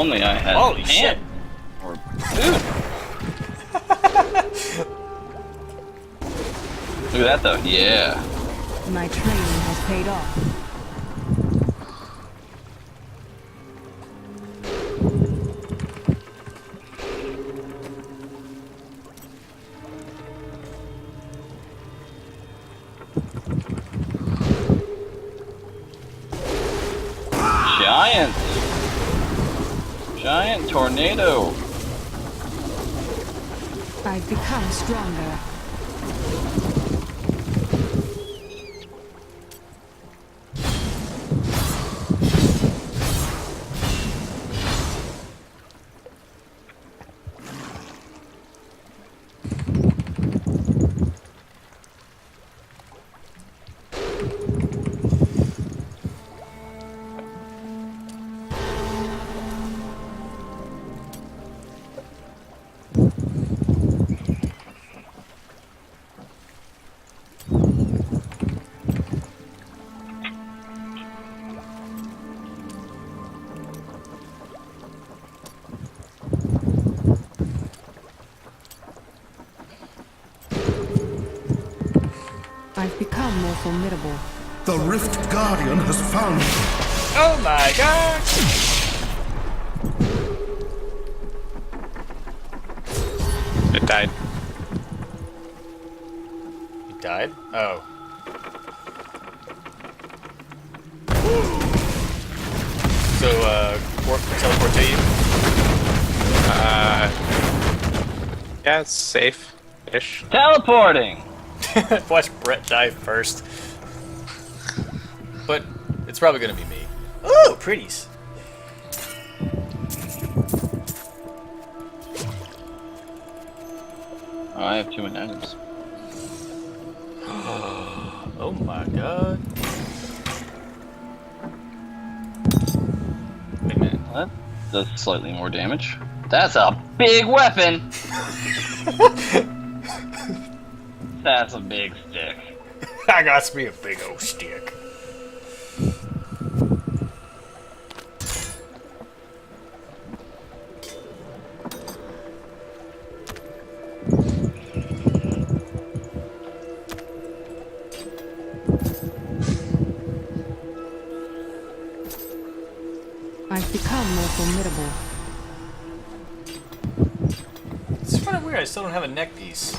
only I had Holy shit! Or food. Look at that though. Yeah. My training has paid off. Giant tornado. I've become stronger. I've become more formidable. The Rift Guardian has found you. Oh my god! It died. You died? Oh. So, teleport to you? Yeah, it's safe-ish. Teleporting. Watch Brett die first. But it's probably gonna be me. Ooh, pretties. Oh, I have too many items. Oh my god. Wait a minute. That does slightly more damage. That's a big weapon. That's a big stick. I got to be a big old stick. I've become more formidable. It's kind of weird, I still don't have a neck piece.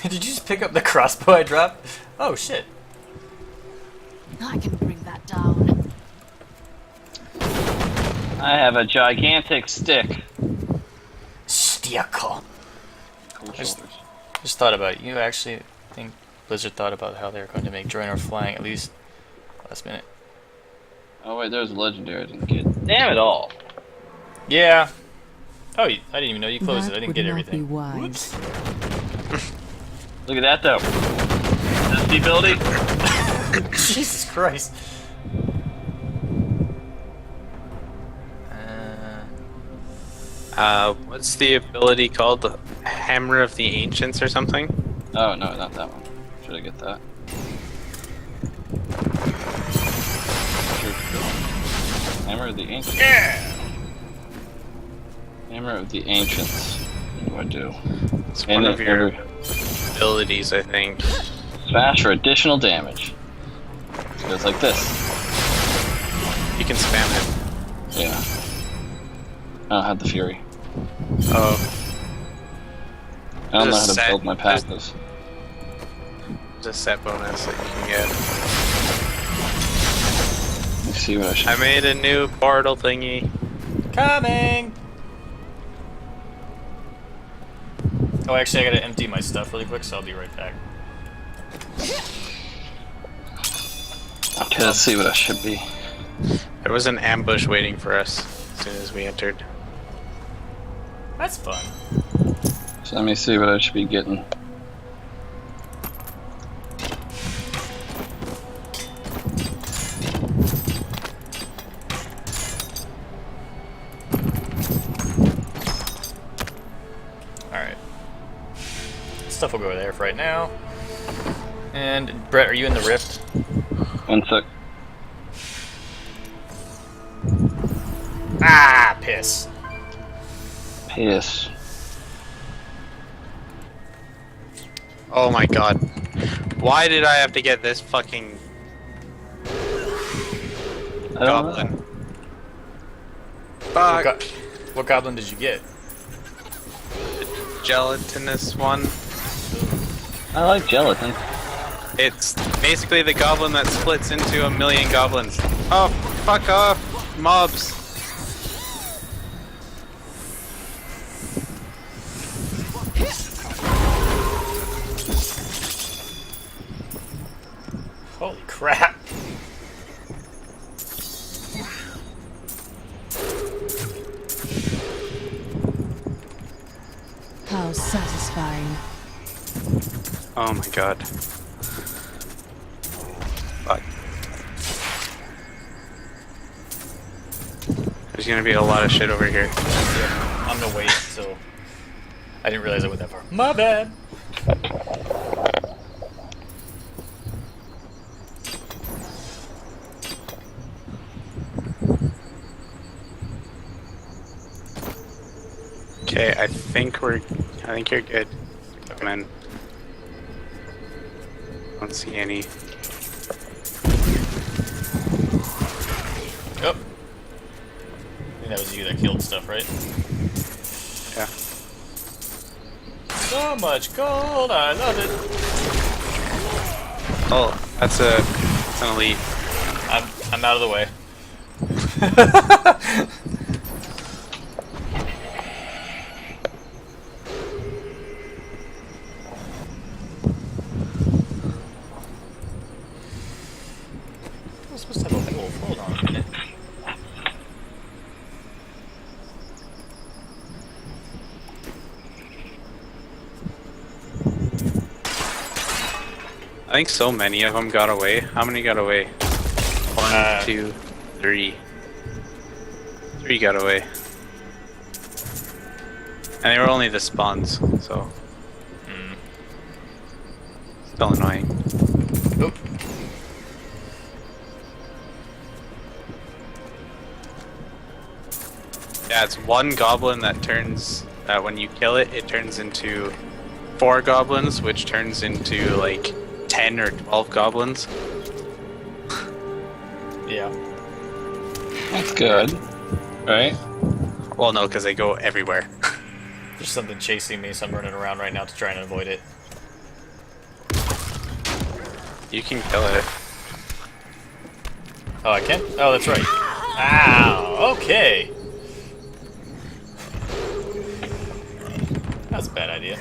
Did you just pick up the crossbow I dropped? Oh shit. I can bring that down. I have a gigantic stick. Stick. Cool Just- shoulders. Just thought about it. You actually think Blizzard thought about how they were going to make Draenor flying at least last minute? Oh wait, there's a legendary I didn't get. Damn it all. Yeah. Oh, I didn't even know you closed That it. I didn't would get not everything. be wise. Look at that though. This the ability? Jesus Christ. What's the ability called? The Hammer of the Ancients or something? Oh no, not that one. Should I get that? Sure. Hammer of the Ancients. Yeah. Hammer of the Ancients. What do I do? It's And one of your it abilities, I think. smash for additional damage. It goes like this. You can spam it. Yeah. I don't have the fury. Oh, I don't know There's how a to set- build my passives. there's a set bonus that you can get. Let me see what I should. I made a new portal thingy. Coming. Oh, actually, I gotta empty my stuff really quick, so I'll be right back. Okay, let's see what I should be. There was an ambush waiting for us as soon as we entered. That's fun. So let me see what I should be getting. Alright. Stuff will go there for right now. And, Brett, are you in the rift? One sec. Ah, piss. Piss. Oh my god. Why did I have to get this fucking I don't know. goblin? What, Fuck. what goblin did you get? Gelatinous one. I like gelatin. It's basically the goblin that splits into a million goblins. Oh, fuck off, mobs. Holy crap. How satisfying. Oh my god. Fuck. There's gonna be a lot of shit over here. Yeah, I'm gonna wait, so... I didn't realize I went that far. My bad! Okay, I think you're good. Come in. Don't see any. Oh. I think that was you that killed stuff, right? Yeah. So much gold, I love it! Oh, that's an elite. I'm out of the way. I was supposed to have a wolf. Hold on a minute. I think so many of them got away. How many got away? One, 2, 3. 3 got away. And they were only the spawns, so. Still annoying. Oop. Yeah, it's one goblin that turns, when you kill it, it turns into 4 goblins, which turns into like 10 or 12 goblins. Yeah. That's good. Right? Well, no, because they go everywhere. There's something chasing me, so I'm running around right now to try and avoid it. You can kill it. Oh, I can? Oh, that's right. Ow! Okay! That's a bad idea.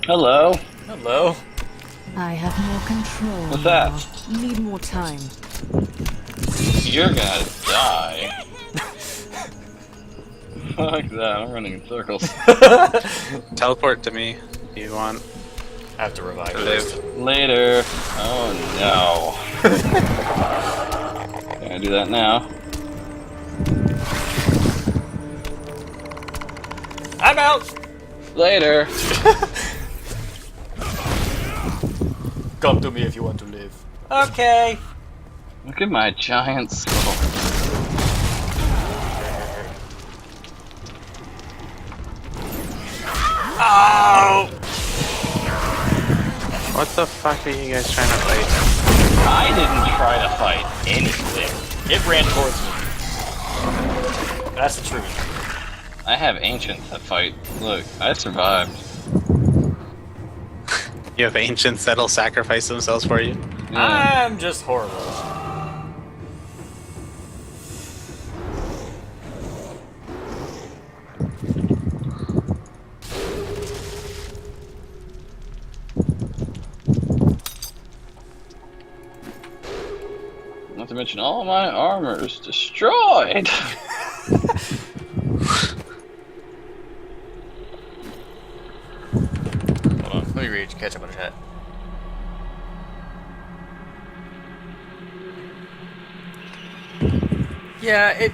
Hello. Hello. I have more control. What's that? now. Need more time. You're gonna die. Fuck that, I'm running in circles. Teleport to me if you want I have to revive to first. live. Later. Oh no. Gonna do that now. I'm out! Later. Come to me if you want to live. Okay. Look at my giant skull. Ow! What the fuck are you guys trying to fight? I didn't try to fight anything. It ran towards me. That's the truth. I have ancients that fight. Look, I survived. You have ancients that'll sacrifice themselves for you? Yeah. I'm just horrible. Not to mention all my armor is destroyed. Hold on, let me read, catch up on the chat. Yeah, it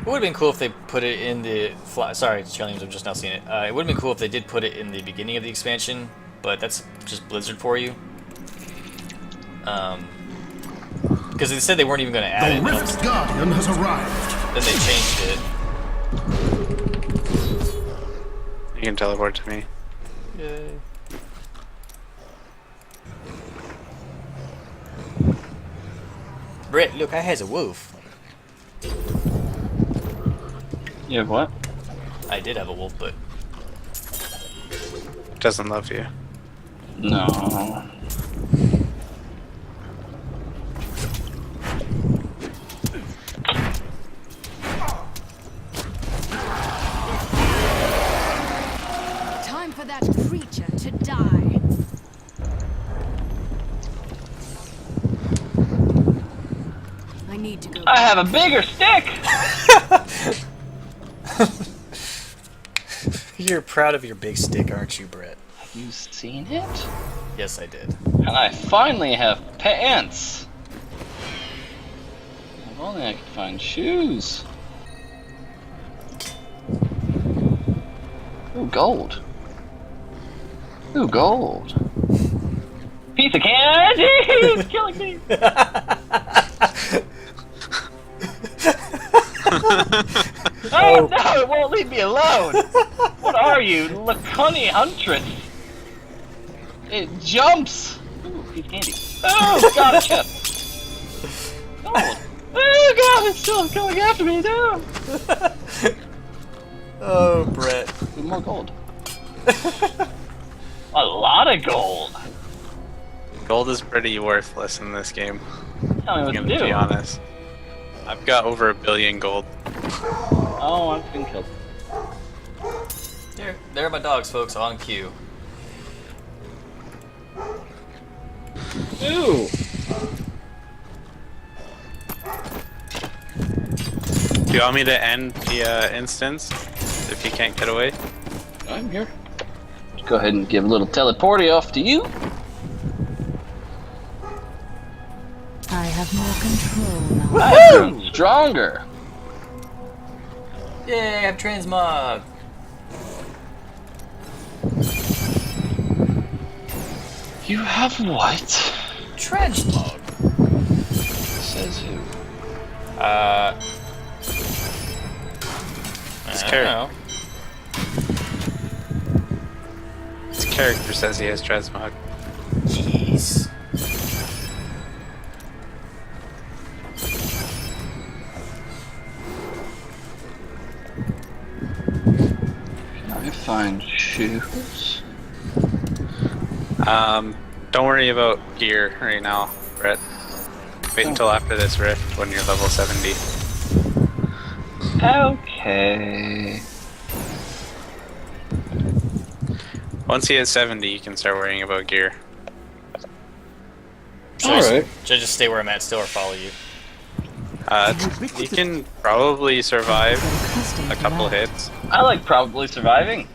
would have been cool if they put it in the... Sorry, Charlie, I'm just now seeing it. It would have been cool if they did put it in the beginning of the expansion, but that's just Blizzard for you. Because they said they weren't even going to add The it. Rift Guardian has arrived. Then they changed it. You can teleport to me. Yay. Brett, look, I has a wolf. You have what? I did have a wolf, but Doesn't love you. No. Time for that creature to die. I need to go. I have a bigger stick! you're proud of your big stick, aren't you, Brett? Have you seen it? Yes, I did. And I finally have pants! If only I could find shoes. Ooh, gold. Ooh, gold. Piece of candy! It's killing me! Oh no, it won't leave me alone! What are you, Laconi Huntress? It jumps! Ooh, piece of candy. Oh, got a chest! Gold! Oh god, it's still coming after me, no! Oh, Brett. Ooh, more gold. A lot of gold! Gold is pretty worthless in this game. Tell me what I'm to gonna do. be honest. I've got over 1 billion gold. Oh, I've been killed. There are my dogs, folks, on cue. Ooh! Do you want me to end the instance if you can't get away? I'm here. Let's go ahead and give a little teleporty off to you. I have more control now. I've grown stronger. Yay, I have transmog. You have what? Transmog. Says who? His I don't character, know. his character says he has transmog. Jeez. Can I find shoes? Don't worry about gear right now, Brett. Wait until after this rift when you're level 70. Okay. Once you hit 70, you can start worrying about gear. Should I Alright. should I just stay where I'm at still or follow you? You can probably survive a couple hits. I like probably surviving.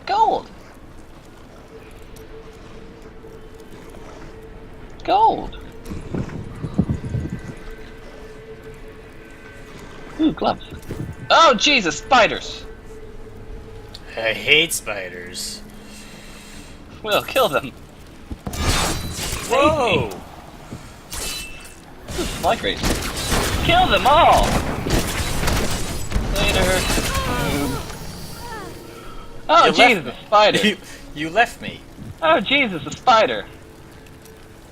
Gold. Gold. Ooh, gloves. Oh, Jesus, spiders. I hate spiders. We'll kill them. Whoa! Like race. Kill them all! Later. Oh, You Jesus, left a spider. You left me. Oh, Jesus, a spider.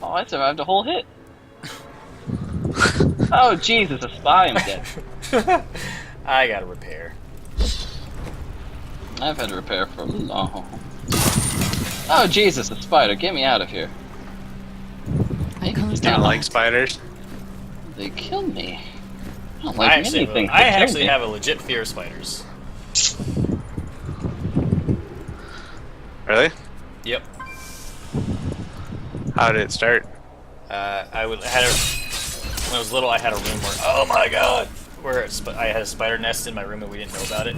Oh, I survived a whole hit. Oh, Jesus, a spy, I'm dead. I gotta repair. I've had to repair for long. Oh, Jesus, a spider, get me out of here. They You don't like spiders? They kill me. I don't I like actually, anything. I actually have a legit fear of spiders. Really? Yep. How did it start? When I was little, I had a room where, oh my god, I had a spider nest in my room and we didn't know about it.